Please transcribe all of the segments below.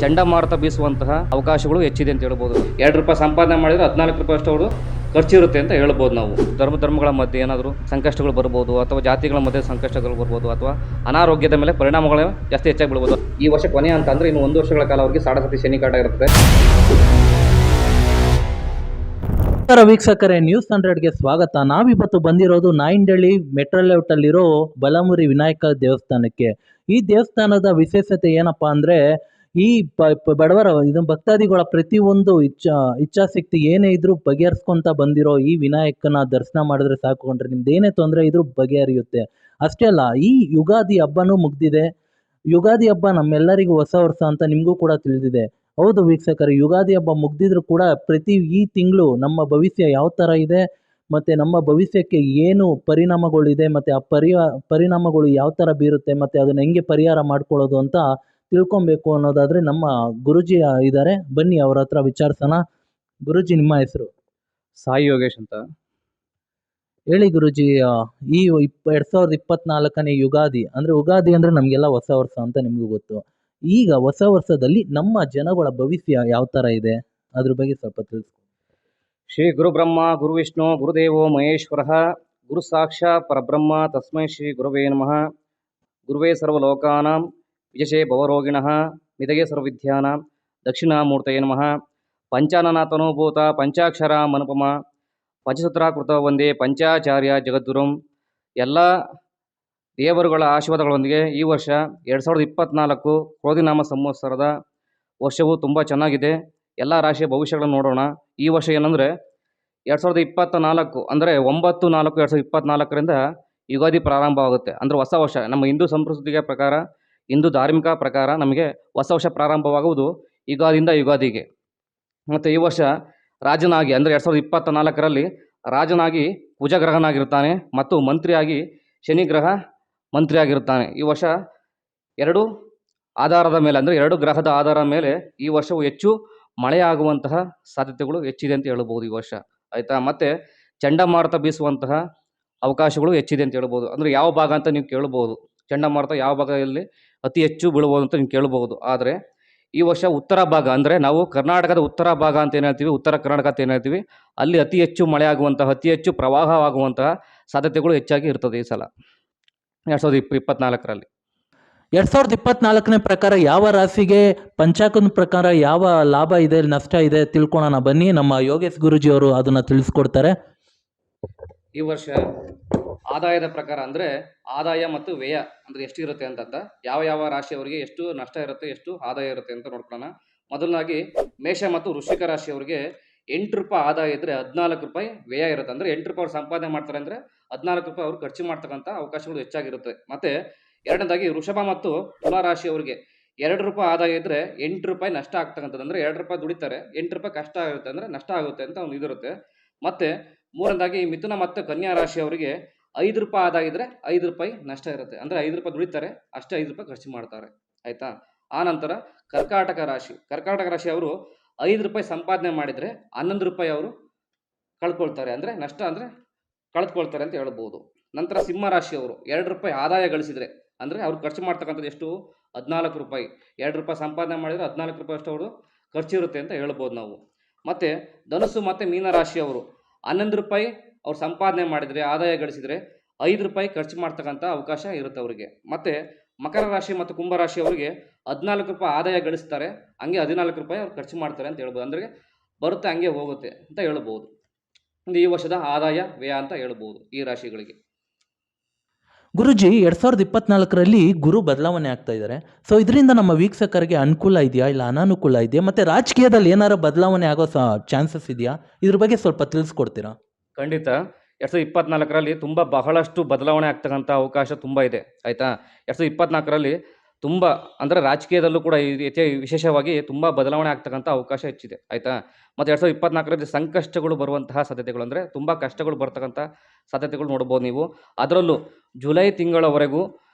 ಚಂಡಮಾರುತ ಬೀಸುವಂತಹ ಅವಕಾಶಗಳು ಹೆಚ್ಚಿದೆ ಅಂತ ಹೇಳ್ಬೋದು. 2 ರೂಪಾಯಿ ಸಂಪಾದನೆ ಮಾಡಿದರೆ 14 ರೂಪಾಯಿ ಅಷ್ಟು ಅವರು ಖರ್ಚಿರುತ್ತೆ ಅಂತ ಹೇಳ್ಬೋದು. ನಾವು ಧರ್ಮಗಳ ಮಧ್ಯೆ ಏನಾದರೂ ಸಂಕಷ್ಟಗಳು ಬರ್ಬೋದು, ಅಥವಾ ಜಾತಿಗಳ ಮಧ್ಯೆ ಸಂಕಷ್ಟಗಳು ಬರ್ಬೋದು, ಅಥವಾ ಅನಾರೋಗ್ಯದ ಮೇಲೆ ಪರಿಣಾಮಗಳು ಜಾಸ್ತಿ ಹೆಚ್ಚಾಗಿ ಬೀಳ್ಬೋದು. ಈ ವರ್ಷ ಕೊನೆ ಅಂತ ಅಂದರೆ ಇನ್ನು 1 ವರ್ಷಗಳ ಕಾಲ ಅವರಿಗೆ ಸಾಡಸತಿ ಶನಿ ಕಾಟ ಇರುತ್ತೆ. ವೀಕ್ಷಕರೇ, ನ್ಯೂಸ್ 100ಗೆ ಸ್ವಾಗತ. ನಾವಿವತ್ತು ಬಂದಿರೋದು ನಾಯಿಂಡಳ್ಳಿ ಮೆಟ್ರೋ ಲೇಔಟಲ್ಲಿರೋ ಬಲಮುರಿ ವಿನಾಯಕ ದೇವಸ್ಥಾನಕ್ಕೆ. ಈ ದೇವಸ್ಥಾನದ ವಿಶೇಷತೆ ಏನಪ್ಪಾ ಅಂದ್ರೆ, ಈ ಬಡವರ ಭಕ್ತಾದಿಗಳ ಪ್ರತಿಯೊಂದು ಇಚ್ಛಾಶಕ್ತಿ ಏನೇ ಇದ್ರೂ ಬಗೆಹರಿಸ್ಕೊಂತ ಬಂದಿರೋ ಈ ವಿನಾಯಕನ ದರ್ಶನ ಮಾಡಿದ್ರೆ ಸಾಕೊಂಡ್ರೆ ನಿಮ್ದು ಏನೇ ತೊಂದರೆ ಇದ್ರೂ ಬಗೆಹರಿಯುತ್ತೆ. ಅಷ್ಟೇ ಅಲ್ಲ, ಈ ಯುಗಾದಿ ಹಬ್ಬನೂ ಮುಗ್ದಿದೆ. ಯುಗಾದಿ ಹಬ್ಬ ನಮ್ಮೆಲ್ಲರಿಗೂ ಹೊಸ ವರ್ಷ ಅಂತ ನಿಮಗೂ ಕೂಡ ತಿಳಿದಿದೆ. ಹೌದು ವೀಕ್ಷಕರು, ಯುಗಾದಿ ಹಬ್ಬ ಮುಗ್ದಿದ್ರು ಕೂಡ ಈ ತಿಂಗಳು ನಮ್ಮ ಭವಿಷ್ಯ ಯಾವ ಥರ ಇದೆ, ಮತ್ತು ನಮ್ಮ ಭವಿಷ್ಯಕ್ಕೆ ಏನು ಪರಿಣಾಮಗಳಿದೆ, ಮತ್ತು ಆ ಪರಿಣಾಮಗಳು ಯಾವ ಥರ ಬೀರುತ್ತೆ, ಮತ್ತು ಅದನ್ನು ಹೆಂಗೆ ಪರಿಹಾರ ಮಾಡ್ಕೊಳ್ಳೋದು ಅಂತ ತಿಳ್ಕೊಬೇಕು ಅನ್ನೋದಾದರೆ ನಮ್ಮ ಗುರುಜಿ ಇದ್ದಾರೆ. ಬನ್ನಿ ಅವ್ರ ಹತ್ರ ವಿಚಾರಿಸೋಣ. ಗುರುಜಿ, ನಿಮ್ಮ ಹೆಸರು? ಸಾಯಿ ಯೋಗೇಶ್ ಅಂತ. ಹೇಳಿ ಗುರುಜಿ, ಈ 2024ನೇ ಯುಗಾದಿ ಅಂದರೆ ಉಗಾದಿ ಅಂದರೆ ನಮಗೆಲ್ಲ ಹೊಸ ವರ್ಷ ಅಂತ ನಿಮಗೂ ಗೊತ್ತು. ಈಗ ಹೊಸ ವರ್ಷದಲ್ಲಿ ನಮ್ಮ ಜನಗಳ ಭವಿಷ್ಯ ಯಾವ ಥರ ಇದೆ ಅದ್ರ ಬಗ್ಗೆ ಸ್ವಲ್ಪ ತಿಳಿಸ್ಕೊಡಿ. ಶ್ರೀ ಗುರು ಬ್ರಹ್ಮ ಗುರು ವಿಷ್ಣು ಗುರುದೇವೋ ಮಹೇಶ್ವರ ಗುರು ಸಾಕ್ಷಾತ್ ಪರಬ್ರಹ್ಮ ತಸ್ಮೈ ಶ್ರೀ ಗುರುವೇ ನಮಃ. ಗುರುವೇ ಸರ್ವಲೋಕಾನಾಂ ವಿಜಯೇ ಭವರೋಗಿಣಃ ಮಿತಗೆ ಸರ್ವವಿದ್ಯಾನಾಂ ದಕ್ಷಿಣಾಮೂರ್ತಯೇ ನಮಃ. ಪಂಚಾನನಾಥನೋಭೂತ ಪಂಚಾಕ್ಷರ ಮನುಪಮ ಪಂಚಸೂತ್ರಾಕೃತ ಒಂದೇ ಪಂಚಾಚಾರ್ಯ ಜಗದ್ಗುರುಂ. ಎಲ್ಲ ದೇವರುಗಳ ಆಶೀರ್ವಾದಗಳೊಂದಿಗೆ ಈ ವರ್ಷ 2024 ಕ್ರೋಧಿನಾಮ ಸಂವತ್ಸರದ ವರ್ಷವು ತುಂಬ ಚೆನ್ನಾಗಿದೆ. ಎಲ್ಲ ರಾಶಿಯ ಭವಿಷ್ಯಗಳನ್ನು ನೋಡೋಣ. ಈ ವರ್ಷ ಏನಂದರೆ 2024 ಅಂದರೆ 9/4/2024ರಿಂದ ಯುಗಾದಿ ಪ್ರಾರಂಭವಾಗುತ್ತೆ. ಅಂದರೆ ಹೊಸ ವರ್ಷ. ನಮ್ಮ ಹಿಂದೂ ಸಂಸ್ಕೃತಿಯ ಪ್ರಕಾರ, ಹಿಂದೂ ಧಾರ್ಮಿಕ ಪ್ರಕಾರ ನಮಗೆ ಹೊಸ ವರ್ಷ ಪ್ರಾರಂಭವಾಗುವುದು ಯುಗಾದಿಯಿಂದ ಯುಗಾದಿಗೆ. ಮತ್ತು ಈ ವರ್ಷ ರಾಜನಾಗಿ ಅಂದರೆ 2024ರಲ್ಲಿ ರಾಜನಾಗಿ ಕುಜಗ್ರಹನಾಗಿರ್ತಾನೆ ಮತ್ತು ಮಂತ್ರಿಯಾಗಿ ಶನಿ ಗ್ರಹ ಮಂತ್ರಿಯಾಗಿರುತ್ತಾನೆ. ಈ ವರ್ಷ 2 ಆಧಾರದ ಮೇಲೆ ಅಂದರೆ 2 ಗ್ರಹದ ಆಧಾರದ ಮೇಲೆ ಈ ವರ್ಷವು ಹೆಚ್ಚು ಮಳೆಯಾಗುವಂತಹ ಸಾಧ್ಯತೆಗಳು ಹೆಚ್ಚಿದೆ ಅಂತ ಹೇಳ್ಬೋದು ಈ ವರ್ಷ, ಆಯಿತಾ. ಮತ್ತು ಚಂಡಮಾರುತ ಬೀಸುವಂತಹ ಅವಕಾಶಗಳು ಹೆಚ್ಚಿದೆ ಅಂತ ಹೇಳ್ಬೋದು. ಅಂದರೆ ಯಾವ ಭಾಗ ಅಂತ ನೀವು ಕೇಳ್ಬೋದು. ಚಂಡಮಾರುತ ಯಾವ ಭಾಗದಲ್ಲಿ ಅತಿ ಹೆಚ್ಚು ಬೀಳ್ಬೋದು ಅಂತ ನೀವು ಕೇಳ್ಬೋದು. ಆದರೆ ಈ ವರ್ಷ ಉತ್ತರ ಭಾಗ ಅಂದರೆ ನಾವು ಕರ್ನಾಟಕದ ಉತ್ತರ ಭಾಗ ಅಂತ ಏನು ಹೇಳ್ತೀವಿ, ಉತ್ತರ ಕರ್ನಾಟಕ ಅಂತ ಏನು ಹೇಳ್ತೀವಿ, ಅಲ್ಲಿ ಅತಿ ಹೆಚ್ಚು ಮಳೆ ಆಗುವಂತಹ, ಅತಿ ಹೆಚ್ಚು ಪ್ರವಾಹವಾಗುವಂತಹ ಸಾಧ್ಯತೆಗಳು ಹೆಚ್ಚಾಗಿ ಇರ್ತದೆ ಈ ಸಲ 2024ರಲ್ಲಿ. 2024ನೇ ಪ್ರಕಾರ ಯಾವ ರಾಶಿಗೆ ಪಂಚಾಂಗದ ಪ್ರಕಾರ ಯಾವ ಲಾಭ ಇದೆ, ನಷ್ಟ ಇದೆ ತಿಳ್ಕೊಳ್ಳೋಣ ಬನ್ನಿ. ನಮ್ಮ ಯೋಗೇಶ್ ಗುರುಜಿ ಅವರು ಅದನ್ನು ತಿಳಿಸ್ಕೊಡ್ತಾರೆ. ಈ ವರ್ಷ ಆದಾಯದ ಪ್ರಕಾರ ಅಂದರೆ ಆದಾಯ ಮತ್ತು ವ್ಯಯ ಅಂದರೆ ಎಷ್ಟಿರುತ್ತೆ ಅಂತಂದ, ಯಾವ ರಾಶಿಯವರಿಗೆ ಎಷ್ಟು ನಷ್ಟ ಇರುತ್ತೆ, ಎಷ್ಟು ಆದಾಯ ಇರುತ್ತೆ ಅಂತ ನೋಡ್ಕೊಳ್ಳೋಣ. ಮೊದಲನಾಗಿ ಮೇಷ ಮತ್ತು ವೃಶ್ಚಿಕ ರಾಶಿಯವರಿಗೆ 8 ರೂಪಾಯಿ ಆದಾಯ ಇದ್ದರೆ 14 ರೂಪಾಯಿ ವ್ಯಯ ಇರುತ್ತೆ. ಅಂದರೆ 8 ರೂಪಾಯಿ ಅವ್ರು ಸಂಪಾದನೆ ಮಾಡ್ತಾರೆ ಅಂದರೆ 14 ರೂಪಾಯಿ ಅವ್ರು ಖರ್ಚು ಮಾಡ್ತಕ್ಕಂಥ ಅವಕಾಶಗಳು ಹೆಚ್ಚಾಗಿರುತ್ತೆ. ಮತ್ತು ಎರಡನೇದಾಗಿ ವೃಷಭ ಮತ್ತು ತುಲಾ ರಾಶಿಯವರಿಗೆ 2 ರೂಪಾಯಿ ಆದಾಯ ಇದ್ದರೆ 8 ರೂಪಾಯಿ ನಷ್ಟ ಆಗ್ತಕ್ಕಂಥದ್ದು. ಅಂದರೆ 2 ರೂಪಾಯಿ ದುಡಿತಾರೆ, 8 ರೂಪಾಯಿ ಕಷ್ಟ ಆಗುತ್ತೆ ಅಂದರೆ ನಷ್ಟ ಆಗುತ್ತೆ ಅಂತ ಒಂದು ಇದಿರುತ್ತೆ. ಮತ್ತು ಮೂರನೇದಾಗಿ ಮಿಥುನ ಮತ್ತು ಕನ್ಯಾ ರಾಶಿಯವರಿಗೆ 5 ರೂಪಾಯಿ ಆದಾಯ ಇದ್ದರೆ 5 ರೂಪಾಯಿ ನಷ್ಟ ಇರುತ್ತೆ. ಅಂದರೆ 5 ರೂಪಾಯಿ ದುಡಿತಾರೆ, ಅಷ್ಟೇ 5 ರೂಪಾಯಿ ಖರ್ಚು ಮಾಡ್ತಾರೆ, ಆಯಿತಾ. ಆನಂತರ ಕರ್ಕಾಟಕ ರಾಶಿ ಅವರು 5 ರೂಪಾಯಿ ಸಂಪಾದನೆ ಮಾಡಿದರೆ 11 ರೂಪಾಯಿ ಅವರು ಕಳ್ಕೊಳ್ತಾರೆ. ಅಂದರೆ ನಷ್ಟ ಅಂದರೆ ಕಳೆದುಕೊಳ್ತಾರೆ ಅಂತ ಹೇಳ್ಬೋದು. ನಂತರ ಸಿಂಹ ರಾಶಿಯವರು 2 ರೂಪಾಯಿ ಆದಾಯ ಗಳಿಸಿದರೆ ಅಂದರೆ ಅವ್ರು ಖರ್ಚು ಮಾಡ್ತಕ್ಕಂಥದ್ದು ಎಷ್ಟು, 14 ರೂಪಾಯಿ. 2 ರೂಪಾಯಿ ಸಂಪಾದನೆ ಮಾಡಿದರೆ 14 ರೂಪಾಯಿ ಅಷ್ಟು ಅವರು ಖರ್ಚಿರುತ್ತೆ ಅಂತ ಹೇಳ್ಬೋದು ನಾವು. ಮತ್ತು ಧನುಸ್ಸು ಮತ್ತು ಮೀನರಾಶಿಯವರು 11 ರೂಪಾಯಿ ಅವ್ರು ಸಂಪಾದನೆ ಮಾಡಿದರೆ, ಆದಾಯ ಗಳಿಸಿದರೆ 5 ರೂಪಾಯಿ ಖರ್ಚು ಮಾಡ್ತಕ್ಕಂಥ ಅವಕಾಶ ಇರುತ್ತೆ ಅವರಿಗೆ. ಮತ್ತು ಮಕರ ರಾಶಿ ಮತ್ತು ಕುಂಭರಾಶಿಯವರಿಗೆ 14 ರೂಪಾಯಿ ಆದಾಯ ಗಳಿಸ್ತಾರೆ, ಹಂಗೆ 14 ರೂಪಾಯಿ ಅವ್ರು ಖರ್ಚು ಮಾಡ್ತಾರೆ ಅಂತ ಹೇಳ್ಬೋದು. ಅಂದರೆ ಬರುತ್ತೆ ಹಂಗೆ ಹೋಗುತ್ತೆ ಅಂತ ಹೇಳ್ಬೋದು. ಈ ವರ್ಷದ ಆದಾಯ ವ್ಯಯ ಅಂತ ಹೇಳ್ಬೋದು ಈ ರಾಶಿಗಳಿಗೆ. ಗುರುಜಿ, 2024ರಲ್ಲಿ ಗುರು ಬದಲಾವಣೆ ಆಗ್ತಾ ಇದ್ದಾರೆ. ಸೊ ಇದರಿಂದ ನಮ್ಮ ವೀಕ್ಷಕರಿಗೆ ಅನುಕೂಲ ಇದೆಯಾ ಇಲ್ಲ ಅನಾನುಕೂಲ ಇದೆಯಾ, ಮತ್ತು ರಾಜಕೀಯದಲ್ಲಿ ಏನಾರು ಬದಲಾವಣೆ ಆಗೋ ಚಾನ್ಸಸ್ ಇದೆಯಾ, ಇದ್ರ ಬಗ್ಗೆ ಸ್ವಲ್ಪ ತಿಳಿಸ್ಕೊಡ್ತೀರಾ? ಖಂಡಿತ. 2024ರಲ್ಲಿ ಬಹಳಷ್ಟು ಬದಲಾವಣೆ ಆಗ್ತಕ್ಕಂಥ ಅವಕಾಶ ತುಂಬ ಇದೆ, ಆಯಿತಾ. 2024ರಲ್ಲಿ ತುಂಬ ಅಂದರೆ ರಾಜಕೀಯದಲ್ಲೂ ಕೂಡ ವಿಶೇಷವಾಗಿ ತುಂಬ ಬದಲಾವಣೆ ಆಗ್ತಕ್ಕಂಥ ಅವಕಾಶ ಹೆಚ್ಚಿದೆ, ಆಯಿತಾ. ಮತ್ತು 2024ರಲ್ಲಿ ಸಂಕಷ್ಟಗಳು ಬರುವಂತಹ ಸಾಧ್ಯತೆಗಳು ಅಂದರೆ ತುಂಬ ಕಷ್ಟಗಳು ಬರ್ತಕ್ಕಂಥ ಸಾಧ್ಯತೆಗಳು ನೋಡ್ಬೋದು ನೀವು. ಅದರಲ್ಲೂ ಜುಲೈ ತಿಂಗಳವರೆಗೂ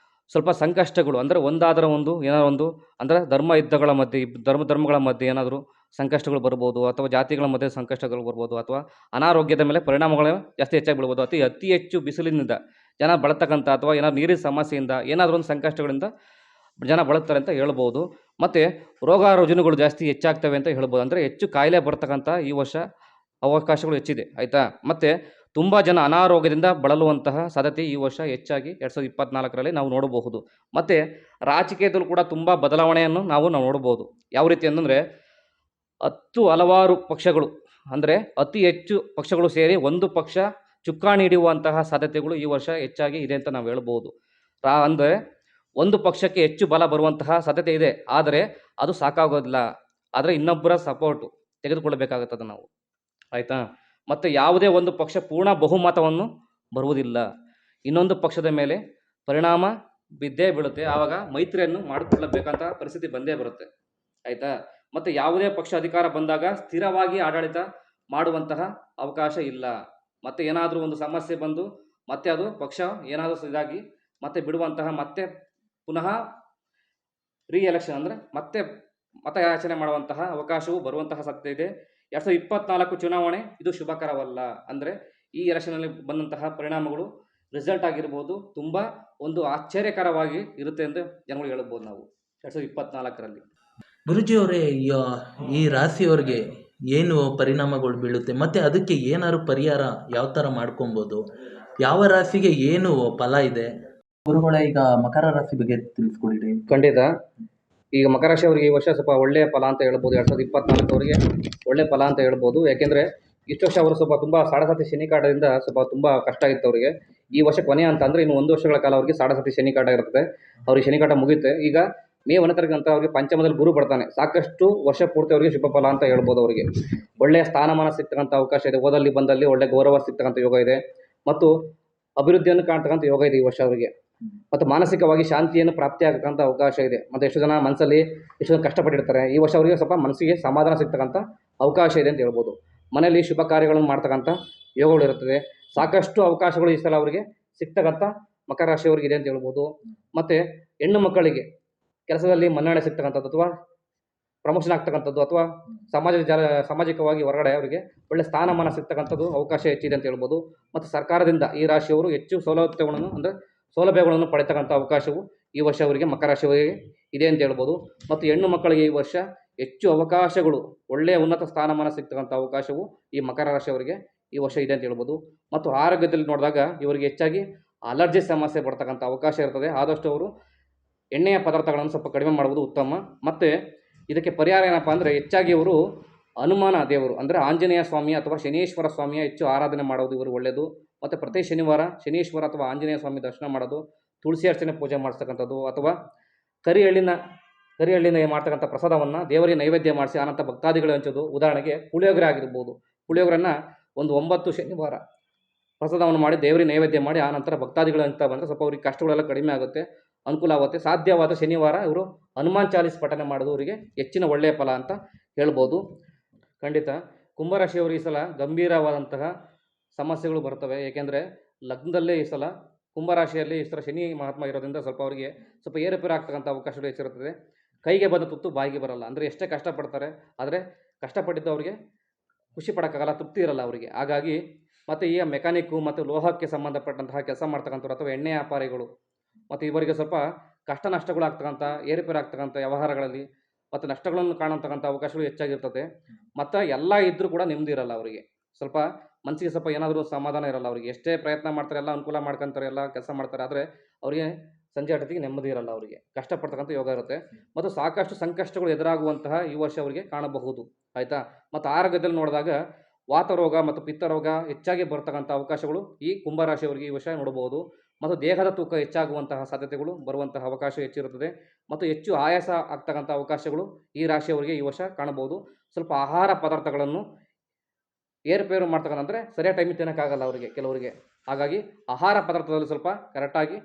ಸ್ವಲ್ಪ ಸಂಕಷ್ಟಗಳು ಅಂದರೆ ಒಂದಾದರ ಒಂದು ಏನಾದ್ರು ಒಂದು ಅಂದರೆ ಧರ್ಮಗಳ ಮಧ್ಯೆ ಏನಾದರೂ ಸಂಕಷ್ಟಗಳು ಬರ್ಬೋದು, ಅಥವಾ ಜಾತಿಗಳ ಮಧ್ಯೆ ಸಂಕಷ್ಟಗಳು ಬರ್ಬೋದು, ಅಥವಾ ಅನಾರೋಗ್ಯದ ಮೇಲೆ ಪರಿಣಾಮಗಳು ಜಾಸ್ತಿ ಹೆಚ್ಚಾಗಿ ಬೀಳ್ಬೋದು. ಅತಿ ಹೆಚ್ಚು ಬಿಸಿಲಿನಿಂದ ಜನ ಬಳತಕ್ಕಂಥ, ಅಥವಾ ಏನಾದ್ರು ನೀರಿನ ಸಮಸ್ಯೆಯಿಂದ ಏನಾದರೂ ಒಂದು ಸಂಕಷ್ಟಗಳಿಂದ ಜನ ಬಳಲ್ತಾರೆ ಅಂತ ಹೇಳ್ಬೋದು. ಮತ್ತು ರೋಗ ರುಜಿನಗಳು ಜಾಸ್ತಿ ಹೆಚ್ಚಾಗ್ತವೆ ಅಂತ ಹೇಳ್ಬೋದು. ಅಂದರೆ ಹೆಚ್ಚು ಕಾಯಿಲೆ ಬರ್ತಕ್ಕಂಥ ಈ ವರ್ಷ ಅವಕಾಶಗಳು ಹೆಚ್ಚಿದೆ, ಆಯಿತಾ. ಮತ್ತು ತುಂಬ ಜನ ಅನಾರೋಗ್ಯದಿಂದ ಬಳಲುವಂತಹ ಸಾಧ್ಯತೆ ಈ ವರ್ಷ ಹೆಚ್ಚಾಗಿ 2024ರಲ್ಲಿ ನಾವು ನೋಡಬಹುದು. ಮತ್ತು ರಾಜಕೀಯದಲ್ಲೂ ಕೂಡ ತುಂಬ ಬದಲಾವಣೆಯನ್ನು ನಾವು ನೋಡ್ಬೋದು. ಯಾವ ರೀತಿ ಅಂತಂದರೆ ಹಲವಾರು ಪಕ್ಷಗಳು, ಅಂದರೆ ಅತಿ ಹೆಚ್ಚು ಪಕ್ಷಗಳು ಸೇರಿ ಒಂದು ಪಕ್ಷ ಚುಕ್ಕಾಣಿ ಹಿಡಿಯುವಂತಹ ಸಾಧ್ಯತೆಗಳು ಈ ವರ್ಷ ಹೆಚ್ಚಾಗಿ ಇದೆ ಅಂತ ನಾವು ಹೇಳ್ಬೋದು. ಅಂದರೆ ಒಂದು ಪಕ್ಷಕ್ಕೆ ಹೆಚ್ಚು ಬಲ ಬರುವಂತಹ ಸಾಧ್ಯತೆ ಇದೆ, ಆದರೆ ಅದು ಸಾಕಾಗೋದಿಲ್ಲ. ಆದರೆ ಇನ್ನೊಬ್ಬರ ಸಪೋರ್ಟು ತೆಗೆದುಕೊಳ್ಳಬೇಕಾಗುತ್ತದೆ ನಾವು, ಆಯಿತಾ. ಮತ್ತು ಯಾವುದೇ ಒಂದು ಪಕ್ಷ ಪೂರ್ಣ ಬಹುಮತವನ್ನು ಬರುವುದಿಲ್ಲ, ಇನ್ನೊಂದು ಪಕ್ಷದ ಮೇಲೆ ಪರಿಣಾಮ ಬಿದ್ದೇ ಬೀಳುತ್ತೆ. ಆವಾಗ ಮೈತ್ರಿಯನ್ನು ಮಾಡಿಕೊಳ್ಳಬೇಕಂತ ಪರಿಸ್ಥಿತಿ ಬಂದೇ ಬರುತ್ತೆ, ಆಯಿತಾ. ಮತ್ತು ಯಾವುದೇ ಪಕ್ಷ ಅಧಿಕಾರ ಬಂದಾಗ ಸ್ಥಿರವಾಗಿ ಆಡಳಿತ ಮಾಡುವಂತಹ ಅವಕಾಶ ಇಲ್ಲ. ಮತ್ತು ಏನಾದರೂ ಒಂದು ಸಮಸ್ಯೆ ಬಂದು ಮತ್ತೆ ಅದು ಪಕ್ಷ ಏನಾದರೂ ಇದಾಗಿ ಮತ್ತೆ ಬಿಡುವಂತಹ, ಮತ್ತೆ ಪುನಃ ಎಲೆಕ್ಷನ್ ಅಂದರೆ ಮತ್ತೆ ಮತಯಾಚನೆ ಮಾಡುವಂತಹ ಅವಕಾಶವೂ ಬರುವಂತಹ ಸಾಧ್ಯತೆ ಇದೆ. 2024 ಚುನಾವಣೆ ಇದು ಶುಭಕರವಲ್ಲ. ಅಂದರೆ ಈ ಎಲೆಕ್ಷನಲ್ಲಿ ಬಂದಂತಹ ಪರಿಣಾಮಗಳು, ರಿಸಲ್ಟ್ ಆಗಿರ್ಬೋದು, ತುಂಬ ಒಂದು ಆಶ್ಚರ್ಯಕರವಾಗಿ ಇರುತ್ತೆ ಎಂದು ಜನಗಳು ಹೇಳ್ಬೋದು ನಾವು 2024ರಲ್ಲಿ. ಗುರುಜಿಯವರೇ, ಈ ರಾಶಿಯವರಿಗೆ ಏನು ಪರಿಣಾಮಗಳು ಬೀಳುತ್ತೆ, ಮತ್ತು ಅದಕ್ಕೆ ಏನಾದ್ರು ಪರಿಹಾರ ಯಾವ ಥರ ಮಾಡ್ಕೊಬೋದು, ಯಾವ ರಾಶಿಗೆ ಏನು ಫಲ ಇದೆ? ಗುರುಗಳೇ, ಈಗ ಮಕರ ರಾಶಿ ಬಗ್ಗೆ ತಿಳಿಸ್ಕೊಡಿ. ಖಂಡಿತ. ಈಗ ಮಕರ ರಾಶಿ ಅವರಿಗೆ ಈ ವರ್ಷ ಸ್ವಲ್ಪ ಒಳ್ಳೆಯ ಫಲ ಅಂತ ಹೇಳ್ಬೋದು. 2024 ಅವರಿಗೆ ಒಳ್ಳೆಯ ಫಲ ಅಂತ ಹೇಳ್ಬೋದು. ಯಾಕೆಂದರೆ ಇಷ್ಟು ವರ್ಷ ಅವರು ಸ್ವಲ್ಪ ತುಂಬ ಸಾಡಸಾತಿ ಶನಿ ಕಾಟದಿಂದ ಸ್ವಲ್ಪ ತುಂಬ ಕಷ್ಟ ಇತ್ತು ಅವರಿಗೆ. ಈ ವರ್ಷ ಕೊನೆ ಅಂತ ಅಂದರೆ ಇನ್ನು 1 ವರ್ಷಗಳ ಕಾಲ ಅವರಿಗೆ ಸಾಡಸಾತಿ ಶನಿ ಕಾಟ ಇರ್ತದೆ. ಅವ್ರಿಗೆ ಶನಿ ಕಾಟ ಮುಗಿಯುತ್ತೆ. ಈಗ ಮೇ 1 ತಾರೀಕು ಅಂತ ಅವರಿಗೆ ಪಂಚಮದಲ್ಲಿ ಗುರು ಬರ್ತಾನೆ. ಸಾಕಷ್ಟು ವರ್ಷ ಪೂರ್ತಿ ಅವರಿಗೆ ಶುಭ ಫಲ ಅಂತ ಹೇಳ್ಬೋದು. ಅವರಿಗೆ ಒಳ್ಳೆಯ ಸ್ಥಾನಮಾನ ಸಿಗ್ತಕ್ಕಂಥ ಅವಕಾಶ ಇದೆ. ಓದಲ್ಲಿ ಬಂದಲ್ಲಿ ಒಳ್ಳೆ ಗೌರವ ಸಿಗ್ತಕ್ಕಂಥ ಯೋಗ ಇದೆ, ಮತ್ತು ಅಭಿವೃದ್ಧಿಯನ್ನು ಕಾಣ್ತಕ್ಕಂಥ ಯೋಗ ಇದೆ ಈ ವರ್ಷ ಅವರಿಗೆ. ಮತ್ತು ಮಾನಸಿಕವಾಗಿ ಶಾಂತಿಯನ್ನು ಪ್ರಾಪ್ತಿಯಾಗತಕ್ಕಂಥ ಅವಕಾಶ ಇದೆ. ಮತ್ತು ಎಷ್ಟು ಜನ ಮನಸ್ಸಲ್ಲಿ ಎಷ್ಟು ಜನ ಕಷ್ಟಪಟ್ಟಿರ್ತಾರೆ, ಈ ವರ್ಷ ಅವರಿಗೆ ಸ್ವಲ್ಪ ಮನಸ್ಸಿಗೆ ಸಮಾಧಾನ ಸಿಗ್ತಕ್ಕಂಥ ಅವಕಾಶ ಇದೆ ಅಂತ ಹೇಳ್ಬೋದು. ಮನೆಯಲ್ಲಿ ಶುಭ ಕಾರ್ಯಗಳನ್ನು ಮಾಡ್ತಕ್ಕಂಥ ಯೋಗಗಳು ಇರುತ್ತದೆ. ಸಾಕಷ್ಟು ಅವಕಾಶಗಳು ಈ ಸಲ ಅವರಿಗೆ ಸಿಗ್ತಕ್ಕಂಥ ಮಕರ ರಾಶಿಯವರಿಗೆ ಇದೆ ಅಂತ ಹೇಳ್ಬೋದು. ಮತ್ತು ಹೆಣ್ಣು ಮಕ್ಕಳಿಗೆ ಕೆಲಸದಲ್ಲಿ ಮನ್ನಣೆ ಸಿಗ್ತಕ್ಕಂಥದ್ದು, ಅಥವಾ ಪ್ರಮೋಷನ್ ಆಗ್ತಕ್ಕಂಥದ್ದು, ಅಥವಾ ಸಾಮಾಜಿಕವಾಗಿ ಹೊರಗಡೆ ಅವರಿಗೆ ಒಳ್ಳೆ ಸ್ಥಾನಮಾನ ಸಿಗ್ತಕ್ಕಂಥದ್ದು ಅವಕಾಶ ಹೆಚ್ಚಿದೆ ಅಂತ ಹೇಳ್ಬೋದು. ಮತ್ತು ಸರ್ಕಾರದಿಂದ ಈ ರಾಶಿಯವರು ಹೆಚ್ಚು ಸೌಲಭ್ಯಗಳನ್ನು ಪಡೆತಕ್ಕಂಥ ಅವಕಾಶವು ಈ ವರ್ಷ ಅವರಿಗೆ ಮಕರ ರಾಶಿಯವರಿಗೆ ಇದೆ ಅಂತ ಹೇಳ್ಬೋದು. ಮತ್ತು ಹೆಣ್ಣು ಮಕ್ಕಳಿಗೆ ಈ ವರ್ಷ ಹೆಚ್ಚು ಅವಕಾಶಗಳು, ಒಳ್ಳೆಯ ಉನ್ನತ ಸ್ಥಾನಮಾನ ಸಿಗ್ತಕ್ಕಂಥ ಅವಕಾಶವು ಈ ಮಕರ ರಾಶಿಯವರಿಗೆ ಈ ವರ್ಷ ಇದೆ ಅಂತ ಹೇಳ್ಬೋದು. ಮತ್ತು ಆರೋಗ್ಯದಲ್ಲಿ ನೋಡಿದಾಗ ಇವರಿಗೆ ಹೆಚ್ಚಾಗಿ ಅಲರ್ಜಿ ಸಮಸ್ಯೆ ಬರ್ತಕ್ಕಂಥ ಅವಕಾಶ ಇರ್ತದೆ. ಆದಷ್ಟು ಅವರು ಎಣ್ಣೆಯ ಪದಾರ್ಥಗಳನ್ನು ಸ್ವಲ್ಪ ಕಡಿಮೆ ಮಾಡುವುದು ಉತ್ತಮ. ಮತ್ತು ಇದಕ್ಕೆ ಪರಿಹಾರ ಏನಪ್ಪ ಅಂದರೆ ಹೆಚ್ಚಾಗಿ ಇವರು ಹನುಮಾನ ದೇವರು, ಅಂದರೆ ಆಂಜನೇಯ ಸ್ವಾಮಿ ಅಥವಾ ಶನೀಶ್ವರ ಸ್ವಾಮಿಯ ಹೆಚ್ಚು ಆರಾಧನೆ ಮಾಡೋದು ಇವರು ಒಳ್ಳೆಯದು. ಮತ್ತು ಪ್ರತಿ ಶನಿವಾರ ಶನೀಶ್ವರ ಅಥವಾ ಆಂಜನೇಯ ಸ್ವಾಮಿ ದರ್ಶನ ಮಾಡೋದು, ತುಳಸಿ ಅರ್ಚನೆ ಪೂಜೆ ಮಾಡಿಸ್ತಕ್ಕಂಥದ್ದು, ಅಥವಾ ಕರಿ ಎಳ್ಳಿನ ಮಾಡ್ತಕ್ಕಂಥ ಪ್ರಸಾದವನ್ನು ದೇವರಿಗೆ ನೈವೇದ್ಯ ಮಾಡಿಸಿ ಆನಂತರ ಭಕ್ತಾದಿಗಳು ಹಂಚೋದು. ಉದಾಹರಣೆಗೆ ಪುಳಿಯೋಗರೆ ಆಗಿರ್ಬೋದು, ಪುಳಿಯೋಗರನ್ನು ಒಂದು 9 ಶನಿವಾರ ಪ್ರಸಾದವನ್ನು ಮಾಡಿ ದೇವರಿಗೆ ನೈವೇದ್ಯ ಮಾಡಿ ಆನಂತರ ಭಕ್ತಾದಿಗಳು ಅಂತ ಬಂದರೆ ಸ್ವಲ್ಪ ಅವ್ರಿಗೆ ಕಷ್ಟಗಳೆಲ್ಲ ಕಡಿಮೆ ಆಗುತ್ತೆ, ಅನುಕೂಲ ಆಗುತ್ತೆ. ಸಾಧ್ಯವಾದ ಶನಿವಾರ ಇವರು ಹನುಮಾನ್ ಚಾಲೀಸ್ ಪಠನೆ ಮಾಡೋದು ಅವರಿಗೆ ಹೆಚ್ಚಿನ ಒಳ್ಳೆಯ ಫಲ ಅಂತ ಹೇಳ್ಬೋದು. ಖಂಡಿತ ಕುಂಭರಾಶಿಯವರು ಈ ಸಲ ಗಂಭೀರವಾದಂತಹ ಸಮಸ್ಯೆಗಳು ಬರ್ತವೆ. ಏಕೆಂದರೆ ಲಗ್ನದಲ್ಲೇ ಈ ಸಲ ಕುಂಭರಾಶಿಯಲ್ಲಿ ಈ ಸಲ ಶನಿ ಮಹಾತ್ಮ ಇರೋದ್ರಿಂದ ಸ್ವಲ್ಪ ಅವರಿಗೆ ಸ್ವಲ್ಪ ಏರುಪೇರು ಆಗ್ತಕ್ಕಂಥ ಅವಕಾಶಗಳು ಹೆಚ್ಚಿರುತ್ತದೆ. ಕೈಗೆ ಬಂದ ತುತ್ತು ಬಾಯಿಗೆ ಬರಲ್ಲ. ಅಂದರೆ ಎಷ್ಟೇ ಕಷ್ಟಪಡ್ತಾರೆ, ಆದರೆ ಕಷ್ಟಪಟ್ಟಿದ್ದು ಅವರಿಗೆ ಖುಷಿ ಪಡೋಕ್ಕಾಗಲ್ಲ, ತೃಪ್ತಿ ಇರಲ್ಲ ಅವರಿಗೆ. ಹಾಗಾಗಿ ಮತ್ತು ಈ ಮೆಕ್ಯಾನಿಕ್ಕು ಮತ್ತು ಲೋಹಕ್ಕೆ ಸಂಬಂಧಪಟ್ಟಂತಹ ಕೆಲಸ ಮಾಡ್ತಕ್ಕಂಥವ್ರು ಅಥವಾ ಎಣ್ಣೆ ವ್ಯಾಪಾರಿಗಳು, ಮತ್ತು ಇವರಿಗೆ ಸ್ವಲ್ಪ ಕಷ್ಟ ನಷ್ಟಗಳು ಆಗ್ತಕ್ಕಂಥ, ಏರುಪೇರು ಆಗ್ತಕ್ಕಂಥ ವ್ಯವಹಾರಗಳಲ್ಲಿ ಮತ್ತು ನಷ್ಟಗಳನ್ನು ಕಾಣತಕ್ಕಂಥ ಅವಕಾಶಗಳು ಹೆಚ್ಚಾಗಿರ್ತದೆ. ಮತ್ತು ಎಲ್ಲ ಇದ್ದರೂ ಕೂಡ ನೆಮ್ಮದಿ ಇರಲ್ಲ ಅವರಿಗೆ. ಸ್ವಲ್ಪ ಮನಸ್ಸಿಗೆ ಸ್ವಲ್ಪ ಏನಾದರೂ ಸಮಾಧಾನ ಇರಲ್ಲ ಅವರಿಗೆ. ಎಷ್ಟೇ ಪ್ರಯತ್ನ ಮಾಡ್ತಾರೆ, ಎಲ್ಲ ಅನುಕೂಲ ಮಾಡ್ಕೊತಾರೆ, ಎಲ್ಲ ಕೆಲಸ ಮಾಡ್ತಾರೆ, ಆದರೆ ಅವರಿಗೆ ಸಂಜೆ ಅಷ್ಟೊತ್ತಿಗೆ ನೆಮ್ಮದಿ ಇರಲ್ಲ ಅವರಿಗೆ. ಕಷ್ಟಪಡ್ತಕ್ಕಂಥ ಯೋಗ ಇರುತ್ತೆ. ಮತ್ತು ಸಾಕಷ್ಟು ಸಂಕಷ್ಟಗಳು ಎದುರಾಗುವಂತಹ ಈ ವರ್ಷ ಅವರಿಗೆ ಕಾಣಬಹುದು, ಆಯಿತಾ. ಮತ್ತು ಆರೋಗ್ಯದಲ್ಲಿ ನೋಡಿದಾಗ ವಾತರೋಗ ಮತ್ತು ಪಿತ್ತರೋಗ ಹೆಚ್ಚಾಗಿ ಬರ್ತಕ್ಕಂಥ ಅವಕಾಶಗಳು ಈ ಕುಂಭರಾಶಿಯವರಿಗೆ ಈ ವರ್ಷ ನೋಡಬಹುದು. ಮತ್ತು ದೇಹದ ತೂಕ ಹೆಚ್ಚಾಗುವಂತಹ ಸಾಧ್ಯತೆಗಳು ಬರುವಂತಹ ಅವಕಾಶ ಹೆಚ್ಚಿರುತ್ತದೆ. ಮತ್ತು ಹೆಚ್ಚು ಆಯಾಸ ಆಗ್ತಕ್ಕಂಥ ಅವಕಾಶಗಳು ಈ ರಾಶಿಯವರಿಗೆ ಈ ವರ್ಷ ಕಾಣಬಹುದು. ಸ್ವಲ್ಪ ಆಹಾರ ಪದಾರ್ಥಗಳನ್ನು ಏರುಪೇರು ಮಾಡ್ತಕ್ಕಂಥ, ಅಂದರೆ ಸರಿಯಾದ ಟೈಮಿಗೆ ತಿನ್ನೋಕ್ಕಾಗಲ್ಲ ಅವರಿಗೆ ಕೆಲವರಿಗೆ. ಹಾಗಾಗಿ ಆಹಾರ ಪದಾರ್ಥದಲ್ಲಿ ಸ್ವಲ್ಪ ಕರೆಕ್ಟಾಗಿ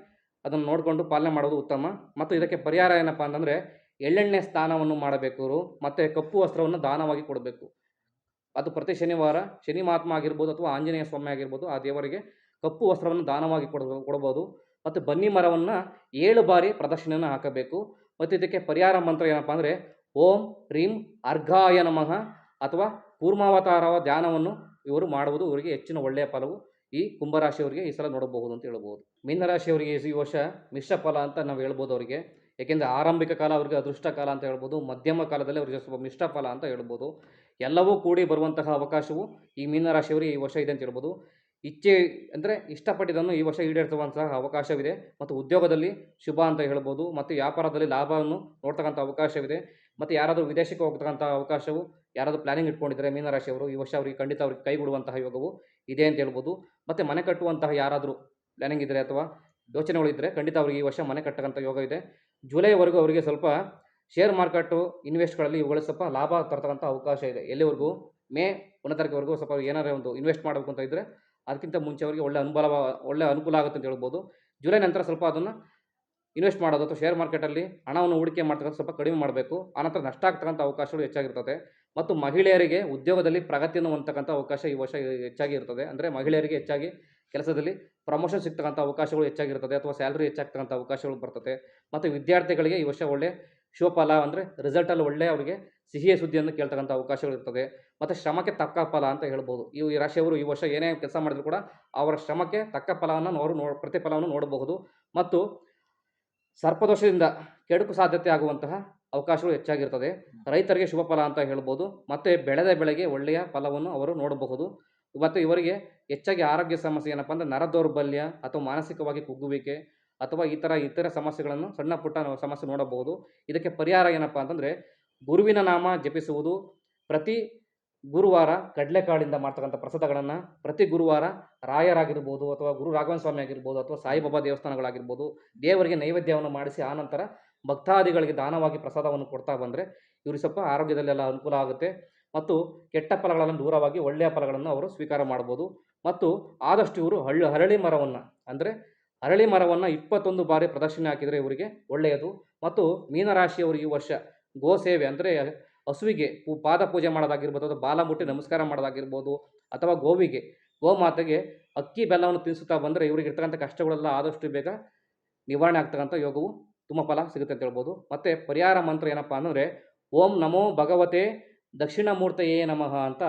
ಅದನ್ನು ನೋಡಿಕೊಂಡು ಪಾಲನೆ ಮಾಡೋದು ಉತ್ತಮ. ಮತ್ತು ಇದಕ್ಕೆ ಪರಿಹಾರ ಏನಪ್ಪ ಅಂತಂದರೆ ಎಳ್ಳೆಣ್ಣೆ ಸ್ನಾನವನ್ನು ಮಾಡಬೇಕು ಅವರು, ಮತ್ತು ಕಪ್ಪು ವಸ್ತ್ರವನ್ನು ದಾನವಾಗಿ ಕೊಡಬೇಕು. ಅದು ಪ್ರತಿ ಶನಿವಾರ ಶನಿ ಮಹಾತ್ಮ ಆಗಿರ್ಬೋದು ಅಥವಾ ಆಂಜನೇಯ ಸ್ವಾಮಿ ಆಗಿರ್ಬೋದು, ಆ ದೇವರಿಗೆ ಕಪ್ಪು ವಸ್ತ್ರವನ್ನು ದಾನವಾಗಿ ಕೊಡಬಹುದು. ಮತ್ತು ಬನ್ನಿ ಮರವನ್ನು 7 ಬಾರಿ ಪ್ರದಕ್ಷಿಣೆಯನ್ನು ಹಾಕಬೇಕು. ಮತ್ತು ಇದಕ್ಕೆ ಪರಿಹಾರ ಮಂತ್ರ ಏನಪ್ಪ ಅಂದರೆ ಓಂ ರೀಂ ಅರ್ಘಾಯ ನಮಃ ಅಥವಾ ಕೂರ್ಮಾವತಾರ ಧ್ಯಾನವನ್ನು ಇವರು ಮಾಡುವುದು ಇವರಿಗೆ ಹೆಚ್ಚಿನ ಒಳ್ಳೆಯ ಫಲವು ಈ ಕುಂಭರಾಶಿಯವರಿಗೆ ಈ ಸಲ ನೋಡಬಹುದು ಅಂತ ಹೇಳ್ಬೋದು. ಮೀನರಾಶಿಯವರಿಗೆ ಈ ವರ್ಷ ಮಿಶ್ರ ಫಲ ಅಂತ ನಾವು ಹೇಳ್ಬೋದು ಅವರಿಗೆ. ಏಕೆಂದರೆ ಆರಂಭಿಕ ಕಾಲ ಅವರಿಗೆ ಅದೃಷ್ಟ ಕಾಲ ಅಂತ ಹೇಳ್ಬೋದು, ಮಧ್ಯಮ ಕಾಲದಲ್ಲಿ ಅವರಿಗೆ ಸ್ವಲ್ಪ ಮಿಶ್ರ ಫಲ ಅಂತ ಹೇಳ್ಬೋದು. ಎಲ್ಲವೂ ಕೂಡಿ ಬರುವಂತಹ ಅವಕಾಶವು ಈ ಮೀನರಾಶಿಯವರಿಗೆ ಈ ವರ್ಷ ಇದೆ ಅಂತ ಹೇಳ್ಬೋದು. ಇಚ್ಛೆ ಅಂದರೆ ಇಷ್ಟಪಟ್ಟಿದ್ದನ್ನು ಈ ವರ್ಷ ಈಡೇರಿಸುವಂತಹ ಅವಕಾಶವಿದೆ. ಮತ್ತು ಉದ್ಯೋಗದಲ್ಲಿ ಶುಭ ಅಂತ ಹೇಳ್ಬೋದು. ಮತ್ತು ವ್ಯಾಪಾರದಲ್ಲಿ ಲಾಭವನ್ನು ನೋಡ್ತಕ್ಕಂಥ ಅವಕಾಶವಿದೆ. ಮತ್ತು ಯಾರಾದರೂ ವಿದೇಶಕ್ಕೆ ಹೋಗ್ತಕ್ಕಂಥ ಅವಕಾಶವು, ಯಾರಾದರೂ ಪ್ಲಾನಿಂಗ್ ಇಟ್ಕೊಂಡಿದ್ದಾರೆ ಮೀನರಾಶಿಯವರು, ಈ ವರ್ಷ ಅವರಿಗೆ ಖಂಡಿತ ಅವ್ರಿಗೆ ಕೈಗೂಡುವಂತಹ ಯೋಗವು ಇದೆ ಅಂತ ಹೇಳ್ಬೋದು. ಮತ್ತು ಮನೆ ಕಟ್ಟುವಂತಹ ಯಾರಾದರೂ ಪ್ಲಾನಿಂಗ್ ಇದ್ದರೆ ಅಥವಾ ಯೋಚನೆಗಳಿದ್ದರೆ ಖಂಡಿತ ಅವರಿಗೆ ಈ ವರ್ಷ ಮನೆ ಕಟ್ಟಕ್ಕಂಥ ಯೋಗ ಇದೆ. ಜುಲೈವರೆಗೂ ಅವರಿಗೆ ಸ್ವಲ್ಪ ಶೇರ್ ಮಾರ್ಕೆಟು ಇನ್ವೆಸ್ಟ್ಗಳಲ್ಲಿ ಇವುಗಳು ಸ್ವಲ್ಪ ಲಾಭ ತರ್ತಕ್ಕಂಥ ಅವಕಾಶ ಇದೆ. ಎಲ್ಲಿವರೆಗೂ ಮೇ 1 ತಾರೀಕುವರೆಗೂ ಸ್ವಲ್ಪ ಏನಾದರೂ ಒಂದು ಇನ್ವೆಸ್ಟ್ ಮಾಡಬೇಕು ಅಂತ ಇದ್ದರೆ ಅದಕ್ಕಿಂತ ಮುಂಚೆ ಅವರಿಗೆ ಒಳ್ಳೆ ಅನುಕೂಲ ಆಗುತ್ತೆ ಅಂತ ಹೇಳ್ಬೋದು. ಜುಲೈ ನಂತರ ಸ್ವಲ್ಪ ಅದನ್ನು ಇನ್ವೆಸ್ಟ್ ಮಾಡೋದು ಅಥವಾ ಶೇರ್ ಮಾರ್ಕೆಟಲ್ಲಿ ಹಣವನ್ನು ಹೂಡಿಕೆ ಮಾಡ್ತಕ್ಕಂಥ ಸ್ವಲ್ಪ ಕಡಿಮೆ ಮಾಡಬೇಕು. ಆನಂತರ ನಷ್ಟ ಆಗ್ತಕ್ಕಂಥ ಅವಕಾಶಗಳು ಹೆಚ್ಚಾಗಿರ್ತದೆ. ಮತ್ತು ಮಹಿಳೆಯರಿಗೆ ಉದ್ಯೋಗದಲ್ಲಿ ಪ್ರಗತಿಯನ್ನು ಹೊಂದತಕ್ಕಂಥ ಅವಕಾಶ ಈ ವರ್ಷ ಹೆಚ್ಚಾಗಿ ಇರ್ತದೆ. ಅಂದರೆ ಮಹಿಳೆಯರಿಗೆ ಹೆಚ್ಚಾಗಿ ಕೆಲಸದಲ್ಲಿ ಪ್ರಮೋಷನ್ ಸಿಗ್ತಕ್ಕಂಥ ಅವಕಾಶಗಳು ಹೆಚ್ಚಾಗಿರ್ತದೆ ಅಥವಾ ಸ್ಯಾಲ್ರಿ ಹೆಚ್ಚಾಗ್ತಕ್ಕಂಥ ಅವಕಾಶಗಳು ಬರ್ತದೆ. ಮತ್ತು ವಿದ್ಯಾರ್ಥಿಗಳಿಗೆ ಈ ವರ್ಷ ಒಳ್ಳೆ ಶುಭಫಲ ಅಂದರೆ ರಿಸಲ್ಟಲ್ಲಿ ಒಳ್ಳೆ ಅವರಿಗೆ ಸಿಹಿಯ ಸುದ್ದಿಯನ್ನು ಕೇಳ್ತಕ್ಕಂಥ ಅವಕಾಶಗಳಿರ್ತದೆ. ಮತ್ತು ಶ್ರಮಕ್ಕೆ ತಕ್ಕ ಫಲ ಅಂತ ಹೇಳ್ಬೋದು. ಈ ರಾಶಿಯವರು ಈ ವರ್ಷ ಏನೇ ಕೆಲಸ ಮಾಡಿದ್ರು ಕೂಡ ಅವರ ಶ್ರಮಕ್ಕೆ ತಕ್ಕ ಫಲವನ್ನು ಅವರು ಪ್ರತಿಫಲವನ್ನು ನೋಡಬಹುದು. ಮತ್ತು ಸರ್ಪದೋಷದಿಂದ ಕೆಡುಕು ಸಾಧ್ಯತೆ ಆಗುವಂತಹ ಅವಕಾಶಗಳು ಹೆಚ್ಚಾಗಿರ್ತದೆ. ರೈತರಿಗೆ ಶುಭ ಫಲ ಅಂತ ಹೇಳ್ಬೋದು. ಮತ್ತು ಬೆಳೆದ ಬೆಳೆಗೆ ಒಳ್ಳೆಯ ಫಲವನ್ನು ಅವರು ನೋಡಬಹುದು. ಮತ್ತು ಇವರಿಗೆ ಹೆಚ್ಚಾಗಿ ಆರೋಗ್ಯ ಸಮಸ್ಯೆ ಏನಪ್ಪ ಅಂದರೆ ನರ ದೌರ್ಬಲ್ಯ ಅಥವಾ ಮಾನಸಿಕವಾಗಿ ಕುಗ್ಗುವಿಕೆ ಅಥವಾ ಇತರ ಸಮಸ್ಯೆಗಳನ್ನು ಸಣ್ಣ ಪುಟ್ಟ ಸಮಸ್ಯೆ ನೋಡಬಹುದು. ಇದಕ್ಕೆ ಪರಿಹಾರ ಏನಪ್ಪ ಅಂತಂದರೆ ಗುರುವಿನ ನಾಮ ಜಪಿಸುವುದು. ಪ್ರತಿ ಗುರುವಾರ ಕಡಲೆಕಾಳಿಂದ ಮಾಡ್ತಕ್ಕಂಥ ಪ್ರಸಾದಗಳನ್ನು ಪ್ರತಿ ಗುರುವಾರ ರಾಯರಾಗಿರ್ಬೋದು ಅಥವಾ ಗುರು ರಾಘವೇಂದ್ರ ಸ್ವಾಮಿ ಆಗಿರ್ಬೋದು ಅಥವಾ ಸಾಯಿಬಾಬಾ ದೇವಸ್ಥಾನಗಳಾಗಿರ್ಬೋದು ದೇವರಿಗೆ ನೈವೇದ್ಯವನ್ನು ಮಾಡಿಸಿ ಆನಂತರ ಭಕ್ತಾದಿಗಳಿಗೆ ದಾನವಾಗಿ ಪ್ರಸಾದವನ್ನು ಕೊಡ್ತಾ ಬಂದರೆ ಇವ್ರಿಗೆ ಸ್ವಲ್ಪ ಆರೋಗ್ಯದಲ್ಲೆಲ್ಲ ಅನುಕೂಲ ಆಗುತ್ತೆ. ಮತ್ತು ಕೆಟ್ಟ ಫಲಗಳನ್ನು ದೂರವಾಗಿ ಒಳ್ಳೆಯ ಫಲಗಳನ್ನು ಅವರು ಸ್ವೀಕಾರ ಮಾಡ್ಬೋದು. ಮತ್ತು ಆದಷ್ಟು ಇವರು ಹರಳಿ ಮರವನ್ನು ಅಂದರೆ ಅರಳಿ ಮರವನ್ನು 21 ಬಾರಿ ಪ್ರದಕ್ಷಿಣೆ ಹಾಕಿದರೆ ಇವರಿಗೆ ಒಳ್ಳೆಯದು. ಮತ್ತು ಮೀನರಾಶಿಯವರು ಈ ವರ್ಷ ಗೋಸೇವೆ ಅಂದರೆ ಹಸುವಿಗೆ ಪಾದ ಪೂಜೆ ಮಾಡೋದಾಗಿರ್ಬೋದು ಅಥವಾ ಬಾಲ ಮುಟ್ಟಿ ನಮಸ್ಕಾರ ಮಾಡೋದಾಗಿರ್ಬೋದು ಅಥವಾ ಗೋಮಾತೆಗೆ ಅಕ್ಕಿ ಬೆಲ್ಲವನ್ನು ತಿನ್ನಿಸುತ್ತಾ ಬಂದರೆ ಇವರಿಗೆ ಇರ್ತಕ್ಕಂಥ ಕಷ್ಟಗಳೆಲ್ಲ ಆದಷ್ಟು ಬೇಗ ನಿವಾರಣೆ ಆಗ್ತಕ್ಕಂಥ ಯೋಗವು ತುಂಬ ಫಲ ಸಿಗುತ್ತೆ ಅಂತ ಹೇಳ್ಬೋದು. ಮತ್ತು ಪರಿಹಾರ ಮಂತ್ರ ಏನಪ್ಪ ಅಂದರೆ ಓಂ ನಮೋ ಭಗವತೆ ದಕ್ಷಿಣಮೂರ್ತಯೇ ನಮಃ ಅಂತ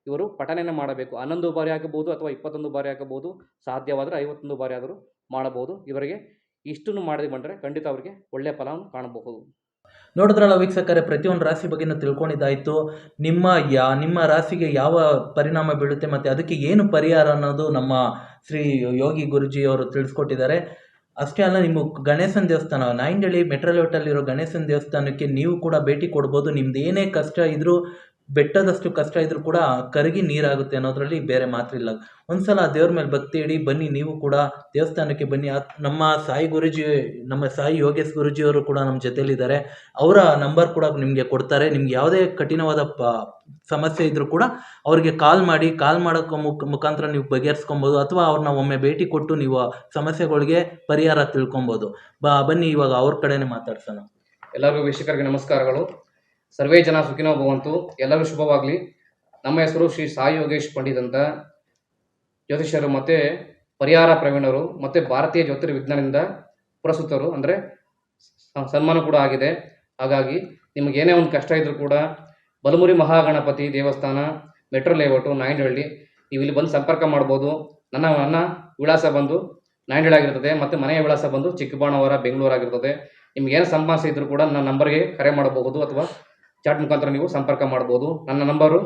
ಇವರು ಪಠಣೆಯನ್ನು ಮಾಡಬೇಕು. 11 ಬಾರಿ ಆಗಬಹುದು ಅಥವಾ 21 ಬಾರಿ ಆಗಬಹುದು. ಸಾಧ್ಯವಾದರೆ 51 ಬಾರಿ ಆದರೂ ಮಾಡಬಹುದು. ಇವರಿಗೆ ಇಷ್ಟನ್ನು ಮಾಡಿ ಬಂದರೆ ಖಂಡಿತ ಅವರಿಗೆ ಒಳ್ಳೆಯ ಫಲವನ್ನು ಕಾಣಬಹುದು. ನೋಡಿದ್ರಲ್ಲ ವೀಕ್ಷಕರೇ, ಪ್ರತಿಯೊಂದು ರಾಶಿ ಬಗ್ಗೆನೂ ತಿಳ್ಕೊಂಡಿದ್ದಾಯಿತು. ನಿಮ್ಮ ರಾಶಿಗೆ ಯಾವ ಪರಿಣಾಮ ಬೀಳುತ್ತೆ ಮತ್ತು ಅದಕ್ಕೆ ಏನು ಪರಿಹಾರ ಅನ್ನೋದು ನಮ್ಮ ಶ್ರೀ ಯೋಗಿ ಗುರುಜಿಯವರು ತಿಳಿಸ್ಕೊಟ್ಟಿದ್ದಾರೆ. ಅಷ್ಟೇ ಅಲ್ಲ, ನಿಮ್ಮ ಗಣೇಶನ ದೇವಸ್ಥಾನ ನಾಯಿಂಡಳ್ಳಿ ಮೆಟ್ರೋ ಲೇಔಟಲ್ಲಿರೋ ಗಣೇಶನ ದೇವಸ್ಥಾನಕ್ಕೆ ನೀವು ಕೂಡ ಭೇಟಿ ಕೊಡ್ಬೋದು. ನಿಮ್ದು ಏನೇ ಕಷ್ಟ ಇದ್ದರೂ, ಬೆಟ್ಟದಷ್ಟು ಕಷ್ಟ ಇದ್ರೂ ಕೂಡ ಕರಗಿ ನೀರಾಗುತ್ತೆ ಅನ್ನೋದ್ರಲ್ಲಿ ಬೇರೆ ಮಾತಿಲ್ಲ. ಒಂದ್ಸಲ ದೇವ್ರ ಮೇಲೆ ಭಕ್ತಿ ಇಡಿ, ಬನ್ನಿ ನೀವು ಕೂಡ ದೇವಸ್ಥಾನಕ್ಕೆ ಬನ್ನಿ. ನಮ್ಮ ಸಾಯಿ ಯೋಗೇಶ್ ಗುರುಜಿಯವರು ಕೂಡ ನಮ್ಮ ಜೊತೆಲಿದ್ದಾರೆ. ಅವರ ನಂಬರ್ ಕೂಡ ನಿಮಗೆ ಕೊಡ್ತಾರೆ. ನಿಮ್ಗೆ ಯಾವುದೇ ಕಠಿಣವಾದ ಸಮಸ್ಯೆ ಇದ್ರೂ ಕೂಡ ಅವ್ರಿಗೆ ಕಾಲ್ ಮಾಡೋಕ್ಕೆ ಮುಖಾಂತರ ನೀವು ಬಗೆಹರಿಸ್ಕೊಬೋದು. ಅಥವಾ ಅವ್ರನ್ನ ಒಮ್ಮೆ ಭೇಟಿ ಕೊಟ್ಟು ನೀವು ಸಮಸ್ಯೆಗಳಿಗೆ ಪರಿಹಾರ ತಿಳ್ಕೊಬೋದು. ಬನ್ನಿ ಇವಾಗ ಅವ್ರ ಕಡೆನೇ ಮಾತಾಡ್ಸೋಣ. ಎಲ್ಲರಿಗೂ ವೀಕ್ಷಕರಿಗೆ ನಮಸ್ಕಾರಗಳು. ಸರ್ವೇ ಜನ ಸುಖಿನೋ ಭವಂತು. ಎಲ್ಲರೂ ಶುಭವಾಗಲಿ. ನಮ್ಮ ಹೆಸರು ಶ್ರೀ ಸಾಯಿ ಯೋಗೇಶ್ ಪಂಡಿತ್ ಅಂತ, ಜ್ಯೋತಿಷ್ಯರು ಮತ್ತು ಪರಿಹಾರ ಪ್ರವೀಣರು ಮತ್ತು ಭಾರತೀಯ ಜ್ಯೋತಿರ್ವಿಜ್ಞಾನದಿಂದ ಪುರಸ್ಕೃತರು, ಅಂದರೆ ಸನ್ಮಾನ ಕೂಡ ಆಗಿದೆ. ಹಾಗಾಗಿ ನಿಮಗೆ ಏನೇ ಒಂದು ಕಷ್ಟ ಇದ್ದರೂ ಕೂಡ ಬಲಮುರಿ ಮಹಾಗಣಪತಿ ದೇವಸ್ಥಾನ, ಮೆಟ್ರೋ ಲೇಔಟು, ನಾಯಿಂಡಹಳ್ಳಿ, ನೀವು ಇಲ್ಲಿ ಬಂದು ಸಂಪರ್ಕ ಮಾಡ್ಬೋದು. ನನ್ನ ವಿಳಾಸ ಬಂದು ನಾಯಿಂಡಹಳ್ಳಿ ಆಗಿರ್ತದೆ ಮತ್ತು ಮನೆಯ ವಿಳಾಸ ಬಂದು ಚಿಕ್ಕಬಾಣವರ, ಬೆಂಗಳೂರು ಆಗಿರ್ತದೆ. ನಿಮ್ಗೇನು ಸಮಸ್ಯೆ ಇದ್ದರೂ ಕೂಡ ನನ್ನ ನಂಬರ್ಗೆ ಕರೆ ಮಾಡಬಹುದು ಅಥವಾ ಚಾಟ್ ಮುಖಾಂತರ ನೀವು ಸಂಪರ್ಕ ಮಾಡ್ಬೋದು. ನನ್ನ ನಂಬರು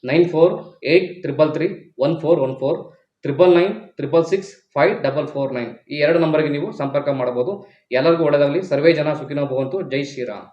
9483331414, 9996665449. ಈ 2 ನಂಬರ್ಗೆ ನೀವು ಸಂಪರ್ಕ ಮಾಡಬಹುದು. ಎಲ್ಲರಿಗೂ ಒಳ್ಳೆಯದಾಗಲಿ. ಸರ್ವೇ ಜನ ಸುಖಿನೋ ಭವಂತು. ಜೈ ಶ್ರೀರಾಮ್.